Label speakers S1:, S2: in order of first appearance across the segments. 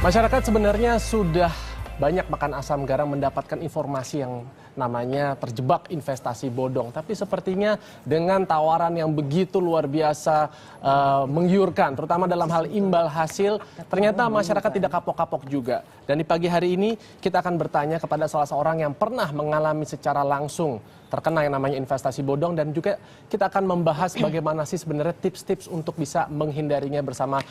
S1: Masyarakat sebenarnya sudah banyak makan asam garam mendapatkan informasi yang namanya terjebak investasi bodong. Tapi sepertinya dengan tawaran yang begitu luar biasa menggiurkan, terutama dalam hal imbal hasil, ternyata masyarakat tidak kapok-kapok juga. Dan di pagi hari ini kita akan bertanya kepada salah seorang yang pernah mengalami secara langsung terkena yang namanya investasi bodong, dan juga kita akan membahas bagaimana sih sebenarnya tips-tips untuk bisa menghindarinya bersama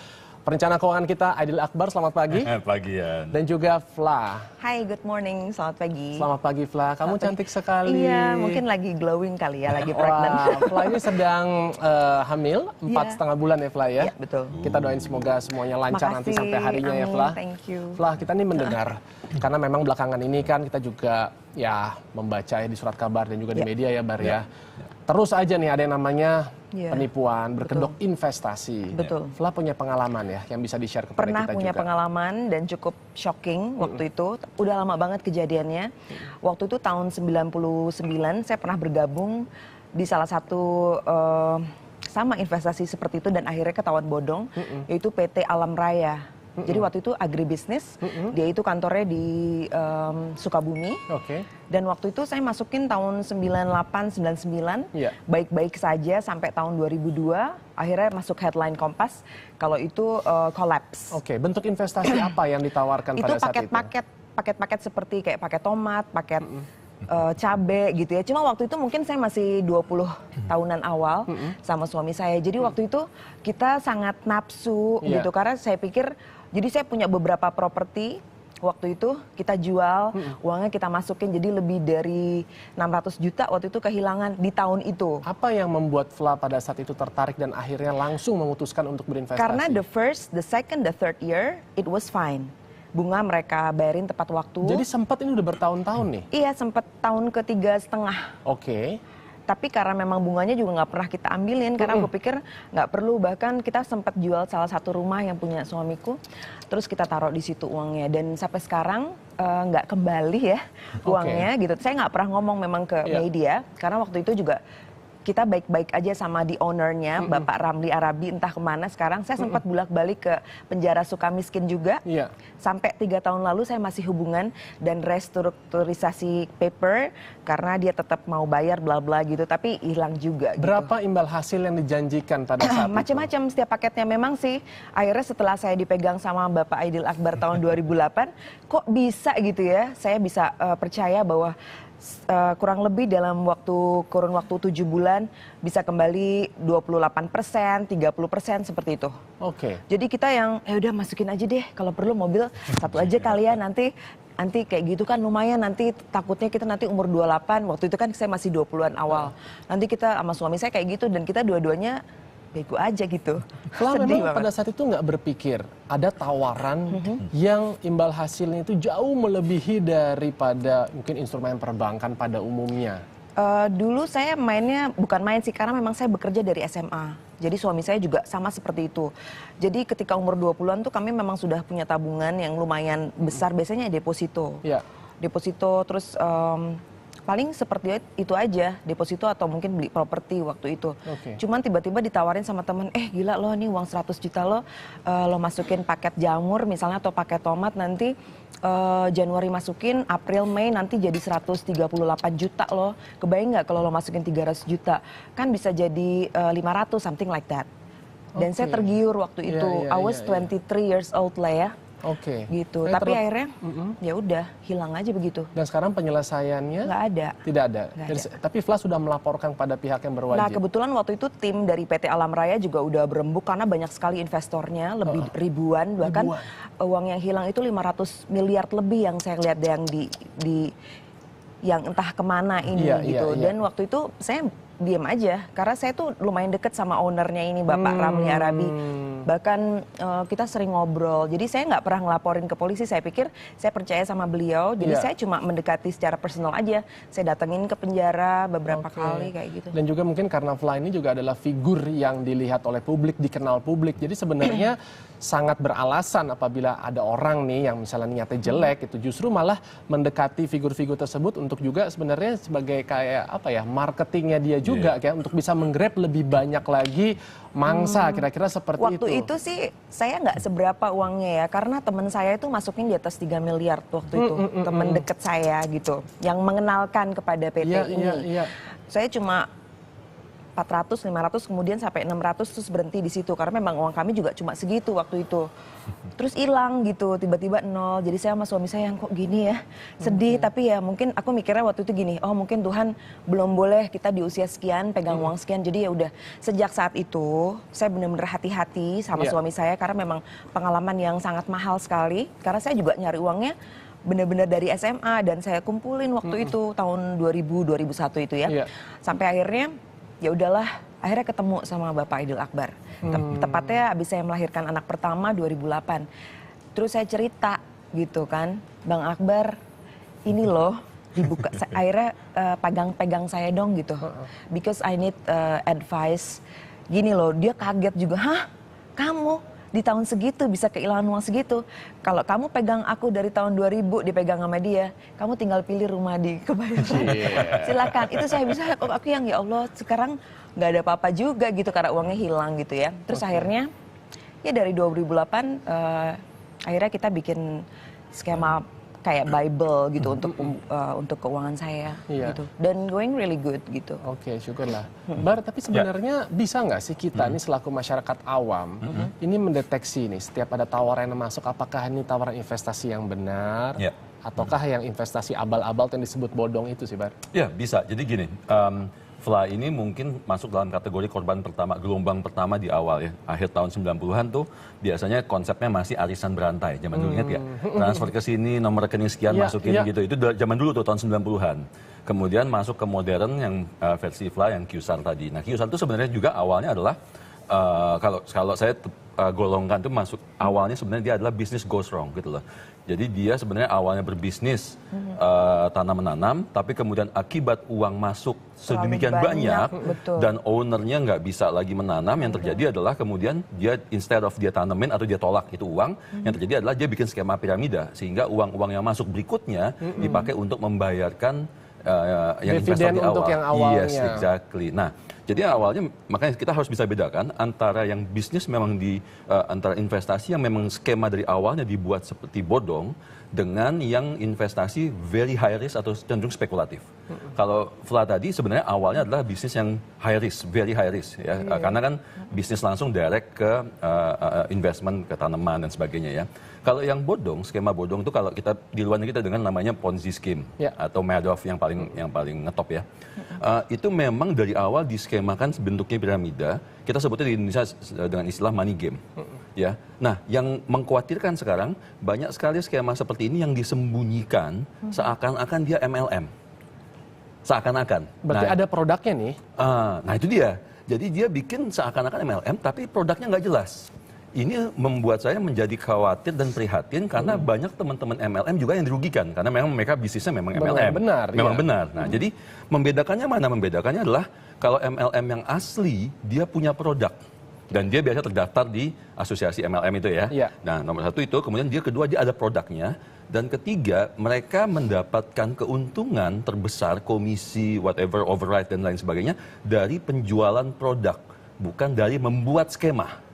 S1: perencana keuangan kita, Aidil Akbar. Selamat pagi.
S2: Pagi ya.
S1: Dan juga Fla.
S3: Hai, good morning. Selamat pagi.
S1: Selamat pagi, Fla. Kamu cantik sekali.
S3: Iya, mungkin lagi glowing kali ya, lagi pregnant.
S1: Wah, Fla ini sedang hamil 4,5 bulan ya, Fla ya?
S3: Iya, betul.
S1: Kita doain semoga semuanya lancar.
S3: Makasih,
S1: nanti sampai harinya ya, Fla.
S3: Thank you.
S1: Fla, kita nih mendengar, karena memang belakangan ini kan kita juga ya membaca ya di surat kabar dan juga di media ya, Bar ya. Terus aja nih ada yang namanya penipuan, berkedok investasi.
S3: Betul.
S1: Fla punya pengalaman ya yang bisa di-share kepada
S3: Pernah
S1: kita
S3: punya
S1: juga.
S3: pengalaman dan cukup shocking waktu itu. Udah lama banget kejadiannya. Waktu itu tahun 99 saya pernah bergabung di salah satu sama investasi seperti itu dan akhirnya ketahuan bodong, yaitu PT Alam Raya. Jadi waktu itu agribisnis, dia itu kantornya di Sukabumi. Dan waktu itu saya masukin tahun 98, 99, baik-baik saja sampai tahun 2002, akhirnya masuk headline Kompas, kalau itu collapse.
S1: Bentuk investasi apa yang ditawarkan pada saat itu?
S3: Itu paket-paket seperti kayak paket tomat, paket cabe gitu ya. Cuma waktu itu mungkin saya masih 20 tahunan awal sama suami saya. Jadi waktu itu kita sangat nafsu gitu, karena saya pikir, jadi saya punya beberapa properti waktu itu kita jual, uangnya kita masukin, jadi lebih dari 600 juta waktu itu kehilangan di tahun itu.
S1: Apa yang membuat Fla pada saat itu tertarik dan akhirnya langsung memutuskan untuk berinvestasi?
S3: Karena the first, the second, the third year it was fine. Bunga mereka bayarin tepat waktu.
S1: Jadi sempat ini udah bertahun-tahun nih?
S3: Iya, sempat tahun ke-3,5. Tapi karena memang bunganya juga nggak pernah kita ambilin, karena aku pikir nggak perlu. Bahkan kita sempat jual salah satu rumah yang punya suamiku, terus kita taruh di situ uangnya. Dan sampai sekarang nggak kembali ya uangnya gitu. Saya nggak pernah ngomong memang ke media, karena waktu itu juga kita baik-baik aja sama di ownernya, Bapak Ramli Arabi, entah kemana sekarang. Saya sempat bolak-balik ke penjara Sukamiskin juga. Sampai 3 tahun lalu saya masih hubungan dan restrukturisasi paper, karena dia tetap mau bayar bla bla gitu, tapi hilang juga.
S1: Berapa imbal hasil yang dijanjikan pada saat itu?
S3: Macam-macam setiap paketnya memang sih. Akhirnya setelah saya dipegang sama Bapak Aidil Akbar tahun 2008, kok bisa gitu ya? Saya bisa percaya bahwa kurang lebih dalam kurun waktu 7 bulan bisa kembali 28%, 30% seperti itu. Jadi kita yang ya udah masukin aja deh, kalau perlu mobil satu aja kali ya, nanti kayak gitu kan lumayan, nanti takutnya kita nanti umur 28, waktu itu kan saya masih 20-an awal. Nanti kita sama suami saya kayak gitu, dan kita dua-duanya bego aja gitu.
S1: Fla memang pada saat itu nggak berpikir ada tawaran yang imbal hasilnya itu jauh melebihi daripada mungkin instrumen perbankan pada umumnya?
S3: Dulu saya mainnya, bukan main sih, karena memang saya bekerja dari SMA. Jadi suami saya juga sama seperti itu. Jadi ketika umur 20-an tuh kami memang sudah punya tabungan yang lumayan besar, biasanya deposito. Deposito, terus paling seperti itu aja, deposito atau mungkin beli properti waktu itu. Cuman tiba-tiba ditawarin sama temen, gila lo nih uang 100 juta lo masukin paket jamur misalnya atau paket tomat, nanti Januari masukin, April, Mei nanti jadi 138 juta lo. Kebayang nggak kalau lo masukin 300 juta? Kan bisa jadi 500, something like that. Dan saya tergiur waktu itu. I was 23 years old lah ya. Gitu. Tapi akhirnya ya udah hilang aja begitu.
S1: Dan sekarang penyelesaiannya
S3: nggak ada.
S1: Tidak ada. Tapi Fla sudah melaporkan pada pihak yang berwajib.
S3: Nah, kebetulan waktu itu tim dari PT Alam Raya juga udah berembuk, karena banyak sekali investornya, lebih ribuan, bahkan uang yang hilang itu 500 miliar lebih yang saya lihat, yang yang entah kemana ini gitu. Dan waktu itu saya diam aja, karena saya tuh lumayan deket sama ownernya ini, Bapak Ramli Arabi. Bahkan kita sering ngobrol, jadi saya nggak pernah ngelaporin ke polisi. Saya pikir saya percaya sama beliau, jadi saya cuma mendekati secara personal aja. Saya datengin ke penjara beberapa kali kayak gitu.
S1: Dan juga mungkin karena Fla ini juga adalah figur yang dilihat oleh publik, dikenal publik. Jadi sebenarnya sangat beralasan apabila ada orang nih yang misalnya niatnya jelek, itu justru malah mendekati figur-figur tersebut untuk juga sebenarnya sebagai kayak apa ya, marketingnya dia juga, kayak untuk bisa menggrab lebih banyak lagi mangsa, kira-kira seperti
S3: waktu
S1: itu.
S3: itu sih saya nggak seberapa uangnya ya, karena teman saya itu masukin di atas 3 miliar waktu itu, teman deket saya gitu, yang mengenalkan kepada PT ini. Saya cuma 400, 500, kemudian sampai 600 terus berhenti di situ, karena memang uang kami juga cuma segitu waktu itu. Terus hilang gitu, tiba-tiba nol. Jadi saya sama suami saya yang kok gini ya, sedih. Tapi ya mungkin aku mikirnya waktu itu gini, oh mungkin Tuhan belum boleh kita di usia sekian pegang uang sekian. Jadi ya udah, sejak saat itu saya benar-benar hati-hati sama suami saya, karena memang pengalaman yang sangat mahal sekali. Karena saya juga nyari uangnya benar-benar dari SMA dan saya kumpulin waktu itu tahun 2000 2001 itu ya. Sampai akhirnya ya udahlah, akhirnya ketemu sama Bapak Aidil Akbar. Tepatnya abis saya melahirkan anak pertama 2008. Terus saya cerita gitu kan, Bang Akbar ini loh dibuka, akhirnya pegang saya dong gitu. Because I need advice. Gini loh, dia kaget juga, hah kamu di tahun segitu bisa kehilangan uang segitu. Kalau kamu pegang aku dari tahun 2000 dipegang sama dia, kamu tinggal pilih rumah di Kebayoran. Silakan. Itu saya bisa, aku yang ya Allah sekarang nggak ada apa-apa juga gitu karena uangnya hilang gitu ya. Terus akhirnya ya dari 2008 akhirnya kita bikin skema kayak Bible gitu untuk keuangan saya gitu, dan going really good gitu.
S1: Oke, syukurlah. Bar, tapi sebenarnya bisa nggak sih kita nih selaku masyarakat awam ini mendeteksi nih setiap ada tawaran yang masuk, apakah ini tawaran investasi yang benar ataukah yang investasi abal-abal yang disebut bodong itu sih, Bar?
S2: Ya, bisa. Jadi gini, FLA ini mungkin masuk dalam kategori korban pertama, gelombang pertama di awal ya. Akhir tahun 90-an tuh biasanya konsepnya masih arisan berantai. Zaman dulu ingat ya? Transfer ke sini, nomor rekening sekian masukin gitu. Itu zaman dulu tuh tahun 90-an. Kemudian masuk ke modern yang versi FLA yang QSAR tadi. Nah, QSAR itu sebenarnya juga awalnya adalah kalau saya golongkan tuh masuk awalnya sebenarnya dia adalah bisnis goes wrong gitu loh. Jadi dia sebenarnya awalnya berbisnis tanam-menanam, tapi kemudian akibat uang masuk sedemikian banyak dan ownernya nggak bisa lagi menanam, yang terjadi adalah kemudian dia instead of dia tanemin atau dia tolak itu uang, yang terjadi adalah dia bikin skema piramida sehingga uang-uang yang masuk berikutnya dipakai untuk membayarkan yang investor di awal.
S1: Untuk yang awalnya.
S2: Yes, exactly. Nah, jadi awalnya makanya kita harus bisa bedakan antara yang bisnis memang antara investasi yang memang skema dari awalnya dibuat seperti bodong dengan yang investasi very high risk atau cenderung spekulatif. Kalau FLA tadi sebenarnya awalnya adalah bisnis yang high risk, very high risk ya. Karena kan bisnis langsung direct ke investment, ke tanaman dan sebagainya ya. Kalau yang bodong, skema bodong itu kalau kita di luar negeri kita dengan namanya Ponzi scheme atau Madoff yang paling ngetop ya. Itu memang dari awal diskemakan bentuknya piramida. Kita sebutnya di Indonesia dengan istilah money game. Ya. Nah, yang mengkhawatirkan sekarang banyak sekali skema seperti ini yang disembunyikan seakan-akan dia MLM. Seakan-akan.
S1: Berarti ada produknya nih.
S2: Nah, itu dia. Jadi dia bikin seakan-akan MLM tapi produknya nggak jelas. Ini membuat saya menjadi khawatir dan prihatin karena banyak teman-teman MLM juga yang dirugikan karena memang mereka bisnisnya memang MLM. Memang benar. Nah, jadi membedakannya mana? Membedakannya adalah kalau MLM yang asli dia punya produk dan dia biasa terdaftar di asosiasi MLM itu ya. Nah, nomor satu itu, kemudian dia kedua dia ada produknya, dan ketiga mereka mendapatkan keuntungan terbesar, komisi, whatever, override dan lain sebagainya dari penjualan produk, bukan dari membuat skema.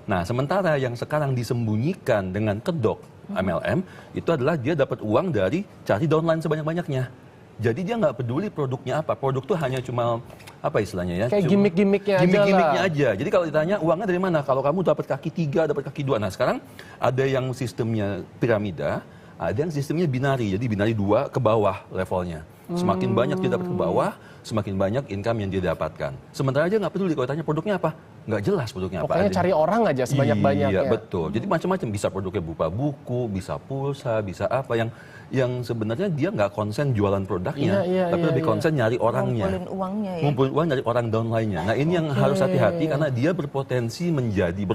S2: Nah, sementara yang sekarang disembunyikan dengan kedok MLM itu adalah dia dapat uang dari cari downline sebanyak-banyaknya. Jadi dia nggak peduli produknya apa, produk tuh hanya cuma apa istilahnya ya?
S1: Kayak gimmick-gimmicknya aja.
S2: Gimmick-gimmicknya aja. Jadi kalau ditanya uangnya dari mana? Kalau kamu dapat kaki 3, dapat kaki 2. Nah, sekarang ada yang sistemnya piramida, ada yang sistemnya binari. Jadi binari 2 ke bawah levelnya. Semakin banyak dia dapat ke bawah, semakin banyak income yang dia dapatkan. Sementara aja nggak peduli kalau tanya produknya apa, nggak jelas produknya apa.
S1: Pokoknya cari orang aja sebanyak-banyaknya.
S2: Iya, betul. Jadi macam-macam, bisa produknya berupa buku, bisa pulsa, bisa apa yang sebenarnya dia nggak konsen jualan produknya, tapi lebih konsen nyari orangnya.
S3: Ngumpulin uangnya ya.
S2: Ngumpulin uang dari orang downline-nya. Nah, ini yang harus hati-hati karena dia berpotensi menjadi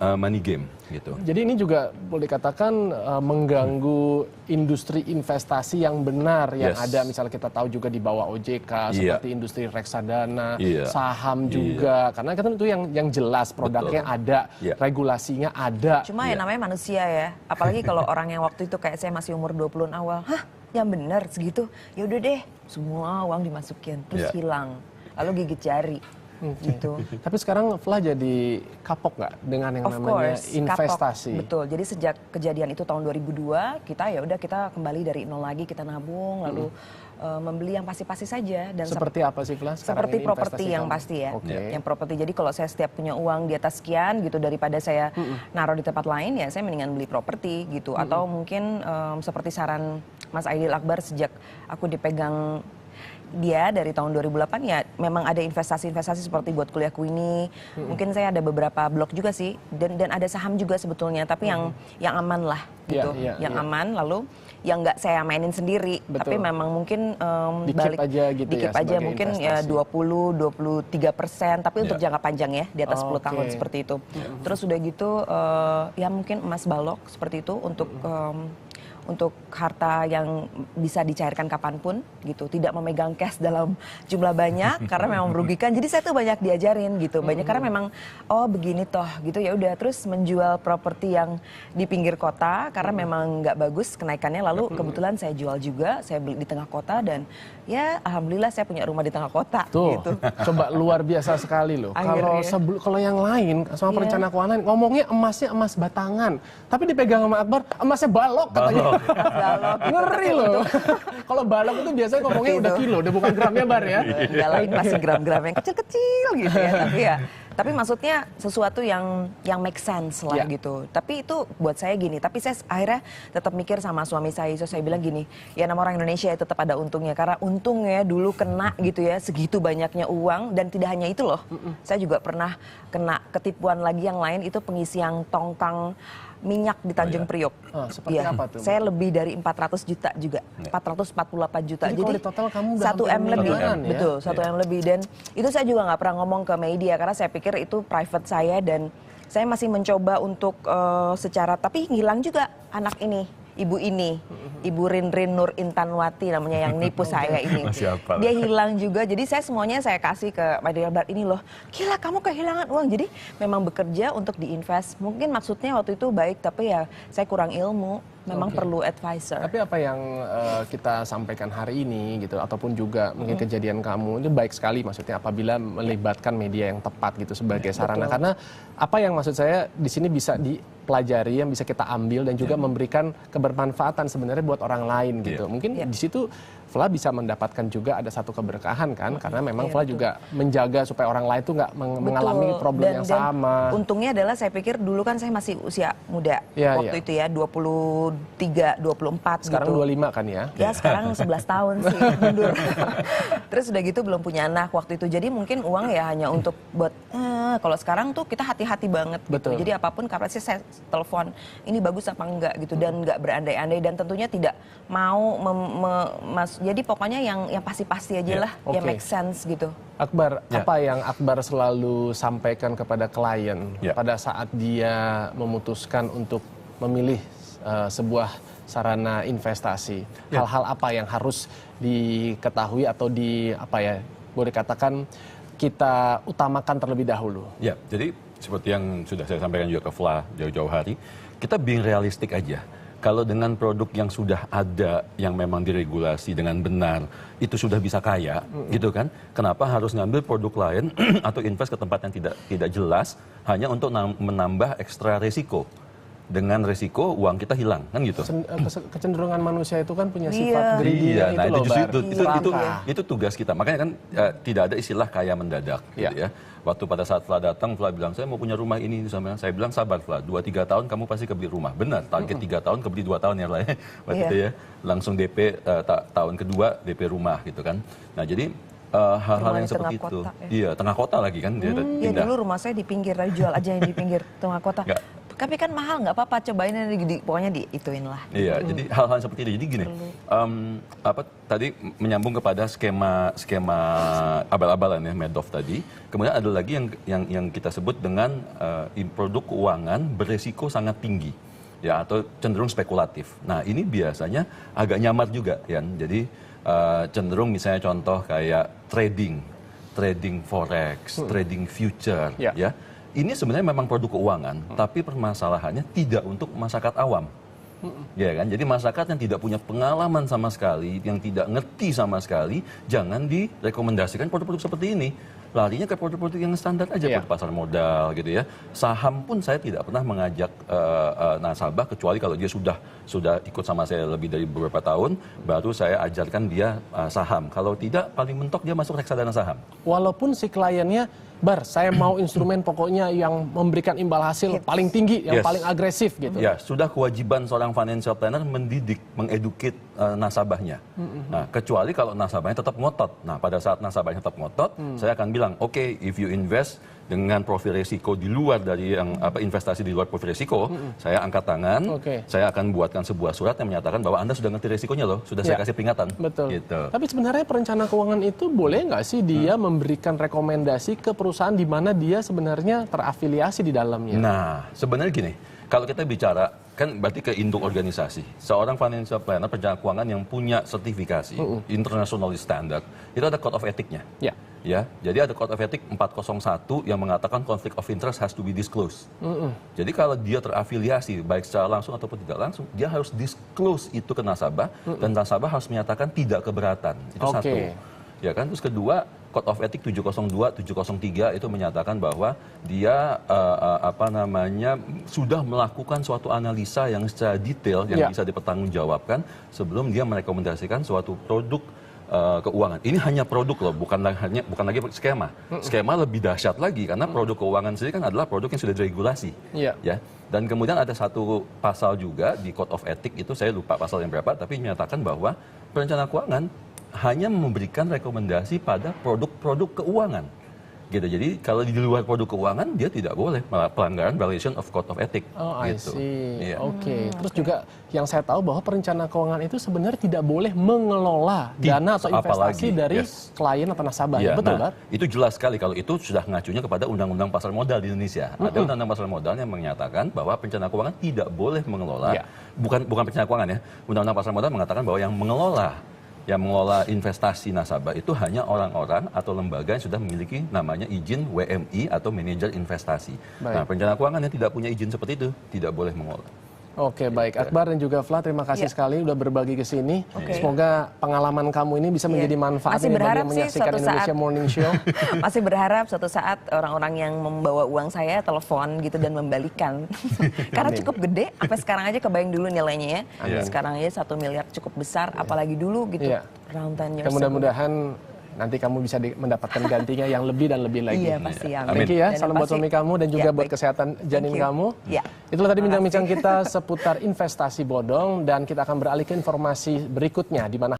S2: money game gitu.
S1: Jadi ini juga boleh dikatakan mengganggu industri investasi yang benar yang ada, misalnya kita tahu juga di bawah OJK seperti industri reksadana, saham juga, karena kan itu yang jelas produknya ada, regulasinya ada.
S3: Cuma ya namanya manusia ya, apalagi kalau orang yang waktu itu kayak saya masih umur 20-an awal, yang benar segitu, ya udah deh semua uang dimasukin terus hilang, lalu gigit jari. gitu.
S1: Tapi sekarang Fla jadi kapok nggak dengan yang
S3: Of
S1: namanya
S3: course,
S1: investasi?
S3: kapok. Betul. Jadi sejak kejadian itu tahun 2002, kita kembali dari nol lagi, kita nabung lalu membeli yang pasti-pasti saja dan
S1: Seperti apa sih Fla? Sekarang
S3: seperti
S1: ini
S3: properti
S1: investasi
S3: yang
S1: kamu?
S3: pasti ya.
S1: Oke.
S3: Yang properti. Jadi kalau saya setiap punya uang di atas sekian gitu daripada saya naruh di tempat lain ya saya mendingan beli properti gitu. Atau mungkin seperti saran Mas Aidil Akbar sejak aku dipegang dia dari tahun 2008 ya memang ada investasi-investasi seperti buat kuliahku ini. Mungkin saya ada beberapa blog juga sih dan ada saham juga sebetulnya tapi yang aman lah gitu. Yang aman lalu yang nggak saya mainin sendiri.
S1: Betul.
S3: Tapi memang mungkin
S1: Dikip aja gitu
S3: dikip
S1: ya,
S3: aja
S1: sebagai
S3: mungkin
S1: investasi.
S3: ya 20-23% tapi untuk jangka panjang ya di atas 10
S1: Oke.
S3: tahun seperti itu. Terus udah gitu ya mungkin emas balok seperti itu untuk harta yang bisa dicairkan kapanpun gitu, tidak memegang cash dalam jumlah banyak karena memang merugikan. Jadi saya tuh banyak diajarin gitu, banyak karena memang oh begini toh gitu ya udah. Terus menjual properti yang di pinggir kota karena memang nggak bagus kenaikannya. Lalu kebetulan saya jual juga, saya beli di tengah kota dan ya alhamdulillah saya punya rumah di tengah kota.
S1: Tuh,
S3: Gitu.
S1: coba luar biasa sekali loh.
S3: Akhirnya.
S1: Kalau yang lain sama perencana keuangan ngomongnya emasnya emas batangan, tapi dipegang sama Akbar emasnya balok katanya.
S3: Balok, gitu.
S1: Ngeri loh. Kalau balok itu biasanya ngomongnya udah kilo, udah bukan gramnya Bar ya.
S3: Enggak lain masih gram-gram yang kecil-kecil gitu ya. Tapi maksudnya sesuatu yang make sense lah gitu. Tapi itu buat saya gini, tapi saya akhirnya tetap mikir sama suami saya. So saya bilang gini, ya nama orang Indonesia ya tetap ada untungnya. Karena untungnya dulu kena gitu ya, segitu banyaknya uang. Dan tidak hanya itu loh, saya juga pernah kena ketipuan lagi yang lain, itu pengisian tongkang minyak di Tanjung Priok.
S1: Seperti apa tuh?
S3: Saya lebih dari 400 juta juga, 448 juta.
S1: Jadi kalau di total kamu udah
S3: 1 M
S1: hampir
S3: lebih,
S1: miliaran ya?
S3: betul, 1 M lebih. Dan itu saya juga nggak pernah ngomong ke media karena saya pikir itu private saya dan saya masih mencoba untuk secara, tapi hilang juga anak ini. Ibu Rinrin Nur Intanwati namanya yang nipu saya ini. Dia hilang juga, jadi saya semuanya saya kasih ke Aidil Akbar ini loh. Gila kamu kehilangan uang, jadi memang bekerja untuk diinvest. Mungkin maksudnya waktu itu baik, tapi ya saya kurang ilmu. Memang perlu advisor.
S1: Tapi apa yang kita sampaikan hari ini gitu, ataupun juga mungkin kejadian kamu itu baik sekali maksudnya apabila melibatkan media yang tepat gitu sebagai sarana. Karena apa yang maksud saya di sini bisa dipelajari, yang bisa kita ambil dan juga memberikan kebermanfaatan sebenarnya buat orang lain gitu. Mungkin di situ Fla bisa mendapatkan juga ada satu keberkahan kan, karena memang Fla juga menjaga supaya orang lain tuh nggak mengalami problem yang sama.
S3: Untungnya adalah saya pikir dulu kan saya masih usia muda waktu itu ya 23, 24
S1: sekarang
S3: gitu.
S1: 25 kan ya?
S3: Ya sekarang 11 tahun sih mundur. Terus udah gitu belum punya anak waktu itu. Jadi mungkin uang ya hanya untuk buat kalau sekarang tuh kita hati-hati banget gitu. Jadi apapun kapan sih saya telepon ini bagus apa enggak gitu dan enggak berandai-andai dan tentunya tidak mau jadi pokoknya yang pasti-pasti aja lah, yang make sense gitu.
S1: Akbar, apa yang Akbar selalu sampaikan kepada klien pada saat dia memutuskan untuk memilih sebuah sarana investasi? Hal-hal apa yang harus diketahui atau boleh katakan kita utamakan terlebih dahulu?
S2: Ya, jadi seperti yang sudah saya sampaikan juga ke Fla jauh-jauh hari, kita being realistik aja. Kalau dengan produk yang sudah ada, yang memang diregulasi dengan benar, itu sudah bisa kaya, gitu kan? Kenapa harus ngambil produk lain atau invest ke tempat yang tidak jelas hanya untuk menambah ekstra resiko? Dengan resiko uang kita hilang, kan gitu.
S1: Kecenderungan manusia itu kan punya sifat greedy.
S2: Nah itu tugas kita. Makanya kan tidak ada istilah kaya mendadak, gitu ya. Waktu pada saat Fla datang, Fla bilang, saya mau punya rumah ini. Saya bilang, sabar Fla, 2-3 tahun kamu pasti kebeli rumah. Benar, target 3 tahun, kebeli 2 tahun yang lain. Waktu itu ya, langsung DP tahun kedua, DP rumah gitu kan. Nah jadi hal-hal yang seperti itu. Iya, tengah kota lagi kan.
S3: Iya dulu rumah saya di pinggir, jual aja yang di pinggir tengah kota. Tapi kan mahal, nggak apa-apa, cobain pokoknya diituin lah.
S2: Iya, jadi hal-hal seperti itu. Jadi gini, tadi menyambung kepada skema abal-abalan ya, Madoff tadi. Kemudian ada lagi yang kita sebut dengan produk keuangan beresiko sangat tinggi, ya, atau cenderung spekulatif. Nah, ini biasanya agak nyamar juga, ya. Jadi cenderung misalnya contoh kayak trading forex, trading future, ya. Ini sebenarnya memang produk keuangan, tapi permasalahannya tidak untuk masyarakat awam. Ya kan? Jadi masyarakat yang tidak punya pengalaman sama sekali, yang tidak ngerti sama sekali, jangan direkomendasikan produk-produk seperti ini. larinya ke produk-produk yang standar aja,
S1: Iya.
S2: produk pasar modal gitu ya. Saham pun saya tidak pernah mengajak nasabah kecuali kalau dia sudah ikut sama saya lebih dari beberapa tahun, baru saya ajarkan dia saham. Kalau tidak, paling mentok dia masuk reksadana saham.
S1: Walaupun si kliennya, Bar, saya mau instrumen pokoknya yang memberikan imbal hasil paling tinggi, yang
S2: Yes.
S1: paling agresif gitu.
S2: Ya, sudah kewajiban seorang financial planner mendidik, mengeduket nasabahnya. Nah, kecuali kalau nasabahnya tetap ngotot. Nah, pada saat nasabahnya tetap ngotot, saya akan bilang, oke, if you invest dengan profil risiko di luar dari yang investasi di luar profil risiko, saya angkat tangan,
S1: Oke.
S2: saya akan buatkan sebuah surat yang menyatakan bahwa Anda sudah ngerti risikonya loh, sudah saya
S1: Ya.
S2: kasih peringatan.
S1: Betul.
S2: Gitu.
S1: Tapi sebenarnya perencana keuangan itu boleh nggak sih dia memberikan rekomendasi ke perusahaan di mana dia sebenarnya terafiliasi di dalamnya?
S2: Nah, sebenarnya gini, kalau kita bicara, kan berarti ke induk organisasi. Seorang financial planner, perencana keuangan yang punya sertifikasi, internationally standard, itu ada code of ethicnya.
S1: Ya.
S2: Ya, jadi ada code of ethic 401 yang mengatakan conflict of interest has to be disclosed. Jadi kalau dia terafiliasi, baik secara langsung ataupun tidak langsung, dia harus disclose itu ke nasabah, dan nasabah harus menyatakan tidak keberatan. Itu
S1: Oke.
S2: satu. Ya kan, terus kedua, Code of Ethic 702, 703 itu menyatakan bahwa dia sudah melakukan suatu analisa yang secara detail yang
S1: Ya.
S2: bisa dipertanggungjawabkan sebelum dia merekomendasikan suatu produk keuangan. Ini hanya produk loh, bukan lagi skema. Skema lebih dahsyat lagi karena produk keuangan sendiri kan adalah produk yang sudah diregulasi.
S1: Iya.
S2: Ya. Dan kemudian ada satu pasal juga di Code of Ethic, itu saya lupa pasal yang berapa, tapi menyatakan bahwa perencana keuangan hanya memberikan rekomendasi pada produk-produk keuangan. Gitu. Jadi kalau di luar produk keuangan dia tidak boleh, malah pelanggaran violation of Code of Ethic.
S1: Oh, I
S2: gitu.
S1: see.
S2: Iya.
S1: Oke. Terus juga yang saya tahu bahwa perencana keuangan itu sebenarnya tidak boleh mengelola dana atau investasi
S2: Apalagi,
S1: dari
S2: yes.
S1: klien atau nasabah.
S2: Iya,
S1: Betul,
S2: nah,
S1: Bar?
S2: itu jelas sekali kalau itu sudah ngacunya kepada Undang-Undang Pasar Modal di Indonesia. Ada Undang-Undang Pasar Modal yang menyatakan bahwa perencana keuangan tidak boleh mengelola,
S1: Iya.
S2: bukan perencana keuangan ya. Undang-Undang Pasar Modal mengatakan bahwa yang mengelola investasi nasabah itu hanya orang-orang atau lembaga yang sudah memiliki namanya izin WMI atau manajer investasi.
S1: Baik.
S2: Nah, perencana keuangan yang tidak punya izin seperti itu tidak boleh mengelola.
S1: Oke, baik. Akbar dan juga Vla, terima kasih
S3: Iya.
S1: sekali udah berbagi ke sini.
S3: Oke.
S1: Semoga pengalaman kamu ini bisa menjadi manfaat
S3: Masih
S1: bagi
S3: berharap
S1: yang
S3: sih
S1: menyaksikan
S3: suatu
S1: Indonesia
S3: saat-
S1: Morning Show.
S3: Masih berharap suatu saat orang-orang yang membawa uang saya telepon gitu dan membalikan. Karena cukup gede, sampai sekarang aja kebayang dulu nilainya ya.
S2: Amin.
S3: Sekarang aja 1 miliar cukup besar, apalagi dulu gitu.
S1: Iya.
S3: Around 10 years
S1: Dan
S3: ago.
S1: mudah-mudahan nanti kamu bisa mendapatkan gantinya yang lebih dan lebih lagi.
S3: Iya pasti, amin.
S1: Thank you ya,
S3: Dan
S1: salam buat
S3: pasti-
S1: suami kamu dan juga
S3: Ya,
S1: buat
S3: baik.
S1: kesehatan janin
S3: Thank you.
S1: kamu.
S3: Ya.
S1: Itulah tadi
S3: Terima
S1: bincang-bincang
S3: kasih.
S1: kita seputar investasi bodong dan kita akan beralih ke informasi berikutnya di mana